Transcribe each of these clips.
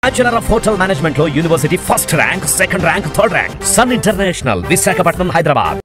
Bachelor of Hotel Management lo University first rank, second rank, third rank. Sun International, Visakhapatnam, Hyderabad.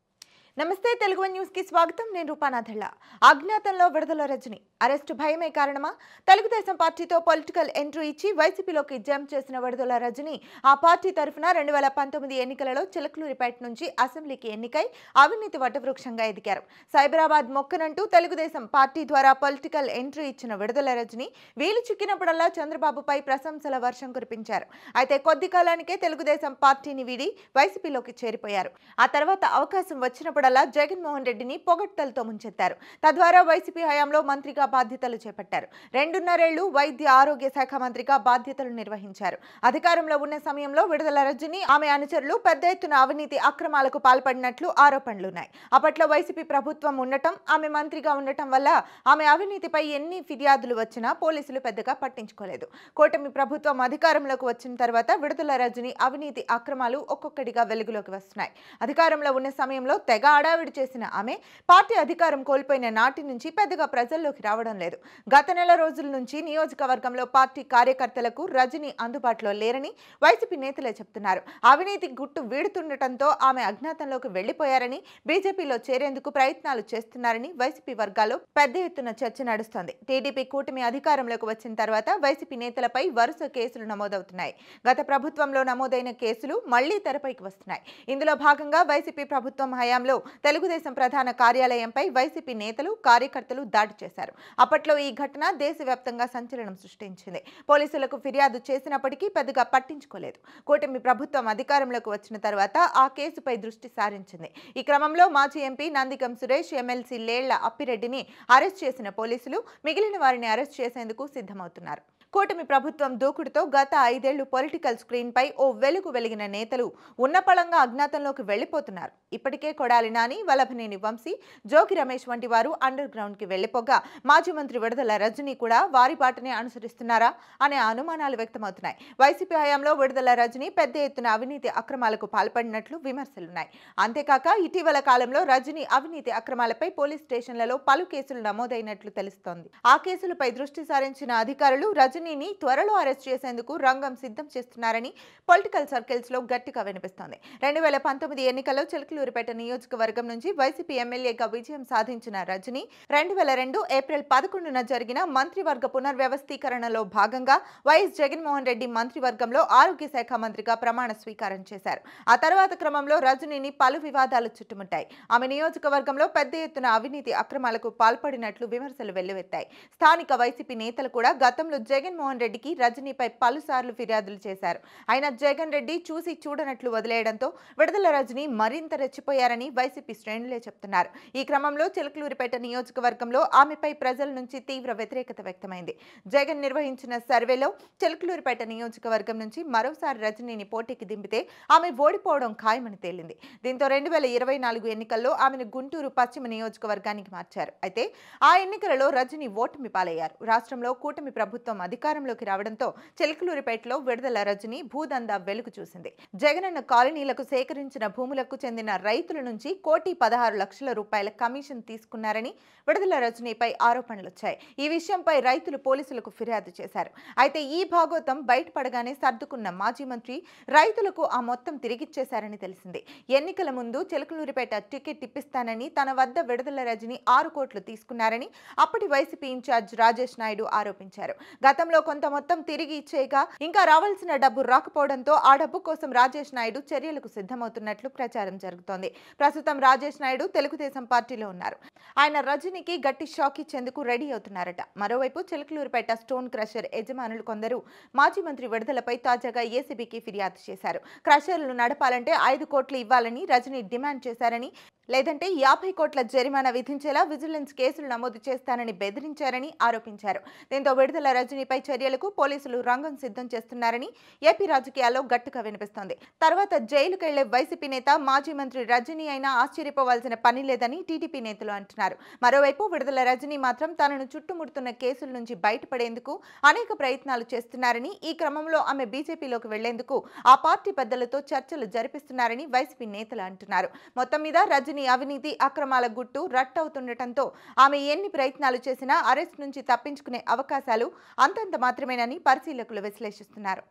నమస్తే Telugu news కి స్వాగతం. నేను రూపానాథళ్ళ. అజ్ఞాతంలో విడుదల Rajani arrest భయమే కారణమా? తెలుగుదేశం పార్టీతో పొలిటికల్ ఎంట్రీ ఇచ్చి వైసీపీలోకి జంప్ చేసిన విడుదల రజని ఆ పార్టీ తరఫున 2019 ఎన్నికలలో చిలకలూరిపేట నుంచి అసెంబ్లీకి ఎన్నికై అవినీతి వటవృక్షంగా ఎదిగారు. సైబరాబాద్ మొక్కనంటూ తెలుగుదేశం పార్టీ ద్వారా పొలిటికల్ ఎంట్రీ ఇచ్చిన విడుదల రజని వీలు చిక్కినప్పుడల్లా చంద్రబాబుపై ప్రశంసల వర్షం కురిపించారు. అయితే కొద్ది కాలానికే తెలుగుదేశం పార్టీని వీడి వైసీపీలోకి చేరిపోయారు. ఆ తర్వాత అవకాశం వచ్చినప్పుడల్లా జగన్మోహన్ రెడ్డిని పొగడ్తలతో ముంచెత్తారు. తద్వారా వైసీపీ హయాంలో మంత్రిగా బాధ్యతలు చేపట్టారు. 2.5 ఏళ్లు వైద్య ఆరోగ్య శాఖ మంత్రిగా బాధ్యతలు నిర్వహించారు. అధికారంలో ఉన్న సమయంలో విడుదల రజని ఆమె అనుచరులు పెద్ద ఎత్తున అవినీతి అక్రమాలకు పాల్పడినట్లు ఆరోపణలున్నాయి. అప్పట్లో వైసీపీ ప్రభుత్వం ఉండటం, ఆమె మంత్రిగా ఉండటం వల్ల ఆమె అవినీతిపై ఎన్ని ఫిర్యాదులు వచ్చినా పోలీసులు పెద్దగా పట్టించుకోలేదు. కూటమి ప్రభుత్వం అధికారంలోకి వచ్చిన తర్వాత విడుదల రజని అవినీతి అక్రమాలు ఒక్కొక్కటిగా వెలుగులోకి వస్తున్నాయి. అధికారంలో ఉన్న సమయంలో తెగ హడావిడి చేసిన ఆమె పార్టీ అధికారం కోల్పోయిన నాటి నుంచి పెద్దగా ప్రజల్లోకి రావడం లేదు. గత నెల రోజుల నుంచి నియోజకవర్గంలో పార్టీ కార్యకర్తలకు రజని అందుబాటులో లేరని వైసీపీ నేతలే చెప్తున్నారు. అవినీతి గుట్టు వీడుతుండటంతో ఆమె అజ్ఞాతంలోకి వెళ్లిపోయారని, బీజేపీలో చేరేందుకు ప్రయత్నాలు చేస్తున్నారని వైసీపీ వర్గాల్లో పెద్ద ఎత్తున చర్చ నడుస్తోంది. టీడీపీ కూటమి అధికారంలోకి వచ్చిన తర్వాత వైసీపీ నేతలపై వరుస కేసులు నమోదవుతున్నాయి. గత ప్రభుత్వంలో నమోదైన కేసులు మళ్లీ తెరపైకి వస్తున్నాయి. ఇందులో భాగంగా వైసీపీ ప్రభుత్వం హయాంలో తెలుగుదేశం ప్రధాన కార్యాలయంపై వైసీపీ నేతలు, కార్యకర్తలు దాడి చేశారు. అప్పట్లో ఈ ఘటన దేశవ్యాప్తంగా సంచలనం సృష్టించింది. పోలీసులకు ఫిర్యాదు చేసినప్పటికీ పెద్దగా పట్టించుకోలేదు. కూటమి ప్రభుత్వం అధికారంలోకి వచ్చిన తర్వాత ఆ కేసుపై దృష్టి సారించింది. ఈ క్రమంలో మాజీ ఎంపీ నందిగం సురేష్, ఎమ్మెల్సీ లేళ్ల అప్పిరెడ్డిని అరెస్ట్ చేసిన పోలీసులు మిగిలిన వారిని అరెస్ట్ చేసేందుకు సిద్ధమవుతున్నారు. కూటమి ప్రభుత్వం దూకుడుతో గత 5 ఏళ్లు పొలిటికల్ స్క్రీన్ పై ఓ వెలుగు వెలిగిన నేతలు ఉన్నపళంగా అజ్ఞాతంలోకి వెళ్లిపోతున్నారు. ఇప్పటికే కొడాలి నాని, వల్లభనేని వంశీ, జోగి రమేష్ వంటి వారు అండర్ గ్రౌండ్ కి వెళ్లిపోగా మాజీ మంత్రి విడుదల రజని కూడా వారి బాటనే అనుసరిస్తున్నారా అనే అనుమానాలు వ్యక్తమవుతున్నాయి. వైసీపీ హయాంలో విడుదల రజని పెద్ద ఎత్తున అవినీతి అక్రమాలకు పాల్పడినట్లు విమర్శలున్నాయి. అంతేకాక ఇటీవల కాలంలో రజని అవినీతి అక్రమాలపై పోలీస్ స్టేషన్లలో పలు కేసులు నమోదైనట్లు తెలుస్తోంది. ఆ కేసులపై దృష్టి సారించిన అధికారులు రజనీని త్వరలో అరెస్ట్ చేసేందుకు రంగం సిద్ధం చేస్తున్నారని పొలిటికల్ సర్కిల్స్ లో గట్టిగా వినిపిస్తోంది. 2019 ఎన్నికల్లో చిలకలూరిపేట నియోజకవర్గం నుంచి వైసీపీ ఎమ్మెల్యేగా విజయం సాధించిన రజని 2002 ఏప్రిల్ 11న జరిగిన మంత్రివర్గ పునర్వ్యవస్థీకరణలో భాగంగా వైఎస్ జగన్మోహన్ రెడ్డి మంత్రివర్గంలో ఆరోగ్య శాఖ మంత్రిగా ప్రమాణ స్వీకారం చేశారు. ఆ తర్వాత క్రమంలో రజనీని పలు వివాదాలు చుట్టుముట్టాయి. ఆమె నియోజకవర్గంలో పెద్ద ఎత్తున అవినీతి అక్రమాలకు పాల్పడినట్లు విమర్శలు వెల్లువెత్తాయి. స్థానిక వైసీపీ నేతలు కూడా గతంలో జగన్మోహన్ రెడ్డికి రజనీపై పలుసార్లు ఫిర్యాదులు చేశారు. అయినా జగన్ రెడ్డి చూసి చూడనట్లు వదిలేయడంతో విడుదల రజని మరింత రెచ్చిపోయారని వైసీపీ శ్రేణులే చెప్తున్నారు. ఈ క్రమంలో చిలకలూరిపేట నియోజకవర్గంలో ఆమెపై ప్రజల నుంచి తీవ్ర వ్యతిరేకత వ్యక్తమైంది. జగన్ నిర్వహించిన సర్వేలో చిలకలూరిపేట నియోజకవర్గం నుంచి మరోసారి రజనీని పోటీకి దింపితే ఆమె ఓడిపోవడం ఖాయమని తేలింది. దీంతో 2024 ఎన్నికల్లో ఆమెను గుంటూరు పశ్చిమ నియోజకవర్గానికి మార్చారు. అయితే ఆ ఎన్నికలలో రజని ఓటమి పాలయ్యారు. రాష్ట్రంలో కూటమి ప్రభుత్వం అధికారంలోకి రావడంతో చిలకలూరిపేటలో విడుదల రజని భూదందా వెలుగు చూసింది. జగనన్న కాలనీలకు సేకరించిన భూములకు చెందిన రైతుల నుంచి 1,16,00,000 రూపాయల కమిషన్ తీసుకున్నారని విడుదల రజనీపై ఆరోపణలొచ్చాయి. ఈ విషయంపై రైతులు పోలీసులకు ఫిర్యాదు చేశారు. అయితే ఈ భాగోతం బయటపడగానే సర్దుకున్న మాజీ మంత్రి రైతులకు ఆ మొత్తం తిరిగిచ్చేశారని తెలిసింది. ఎన్నికల ముందు చిలకలూరిపేట టికెట్ ఇప్పిస్తానని తన వద్ద విడుదల రజని 6 కోట్లు తీసుకున్నారని అప్పటి వైసీపీ ఇన్ఛార్జ్ రాజేష్ నాయుడు ఆరోపించారు. గతంలో కొంత మొత్తం తిరిగి ఇచ్చేయగా ఇంకా రావాల్సిన డబ్బు రాకపోవడంతో ఆ డబ్బు కోసం రాజేష్ నాయుడు చర్యలకు సిద్ధమవుతున్నట్లు ప్రచారం జరుగుతోంది. ప్రస్తుతం రాజేష్ నాయుడు తెలుగుదేశం పార్టీలో ఉన్నారు. ఆయన రజనీకి గట్టి షాక్ ఇచ్చేందుకు రెడీ అవుతున్నారట. మరోవైపు చిలకలూరిపేట స్టోన్ క్రషర్ యజమానులు కొందరు మాజీ మంత్రి విడుదలపై తాజాగా ఏసీబీకి ఫిర్యాదు చేశారు. క్రషర్లు నడపాలంటే 5 కోట్లు ఇవ్వాలని రజనీ డిమాండ్ చేశారని, లేదంటే 50 కోట్ల జరిమానా విధించేలా విజిలెన్స్ కేసులు నమోదు చేస్తానని బెదిరించారని ఆరోపించారు. దీంతో విడుదల రజనీపై చర్యలకు పోలీసులు రంగం సిద్ధం చేస్తున్నారని ఏపీ రాజకీయాల్లో గట్టిగా వినిపిస్తోంది. తర్వాత జైలుకెళ్లే వైసీపీ నేత మాజీ మంత్రి రజనీ అయినా ఆశ్చర్యపోవాల్సిన పని లేదని టీడీపీ నేతలు అంటున్నారు. మరోవైపు విడుదల రజనీ మాత్రం తనను చుట్టుముడుతున్న కేసుల నుంచి బయటపడేందుకు అనేక ప్రయత్నాలు చేస్తున్నారని, ఈ క్రమంలో ఆమె బీజేపీలోకి వెళ్లేందుకు ఆ పార్టీ పెద్దలతో చర్చలు జరిపిస్తున్నారని వైసీపీ నేతలు అంటున్నారు. మొత్తం మీద రజనీ అవినీతి అక్రమాల గుట్టు రట్టవుతుండటంతో ఆమె ఎన్ని ప్రయత్నాలు చేసినా అరెస్ట్ నుంచి తప్పించుకునే అవకాశాలు అంతంత మాత్రమేనని పరిశీలకులు విశ్లేషిస్తున్నారు.